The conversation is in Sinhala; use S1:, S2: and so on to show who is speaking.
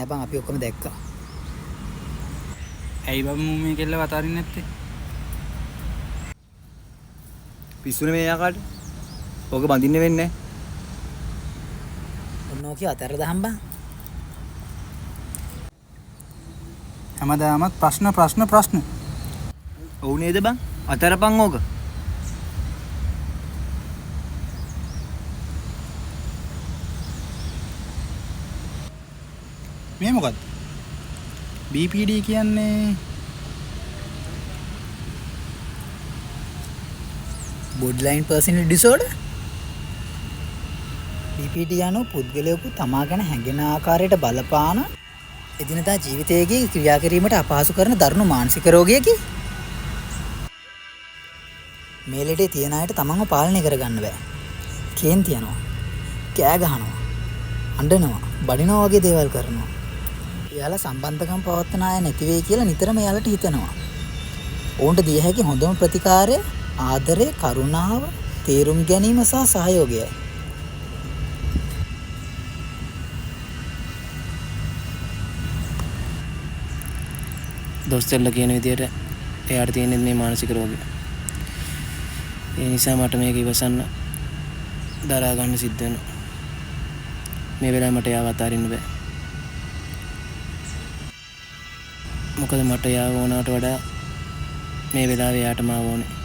S1: නෑ බං අපි ඔක්කොම දැක්කා.
S2: ඇයි බං මම මේ කෙල්ලව අතාරින්නේ නැත්තේ?
S3: පිස්සුනේ මේ යකාට. ඕක බඳින්න වෙන්නේ නැහැ.
S1: ඔන්න ඕකේ අතර දහම් බං.
S2: හැමදාමත් ප්‍රශ්න.
S3: ඔව් නේද බං? අතරපන් ඕක.
S2: මේ මොකද්ද? BPD කියන්නේ
S1: borderline personality disorder. BPD යනු පුද්ගලයෙකු තමා ගැන හැඟෙන ආකාරයට බලපාන එදිනදා ජීවිතයේදී ක්‍රියා කිරීමට අපහසු කරන දරුණු මානසික රෝගයකි. මේ ලෙඩේ තියන අයට තමන්ව පාලනය කරගන්න බෑ. කේන්ති යනවා, කෑ ගහනවා, අඬනවා, බඩිනවා වගේ දේවල් කරනවා. එයාලා සම්බන්ධකම් පවත්වන අය නැති වෙයි කියලා නිතරම එයාලට හිතෙනවා. ඔවුන්ට දිය හැකි හොඳම ප්‍රතිකාරය ආදරය, කරුණාව, තේරුම් ගැනීම සහ සහයෝගයයි.
S4: දොස්තරලා කියන විදියට එයාට තියෙන මේ මානසික රෝගය. ඒ නිසා මට මේක ඉවසන්න දරා ගන්න සිද්ධ වෙනවා. මේ වෙලාවේ මට යාව අතාරින්න බෑ. මොකද මට යාව ඕනකට වඩා මේ වෙලාවේ යාට මාව ඕනේ.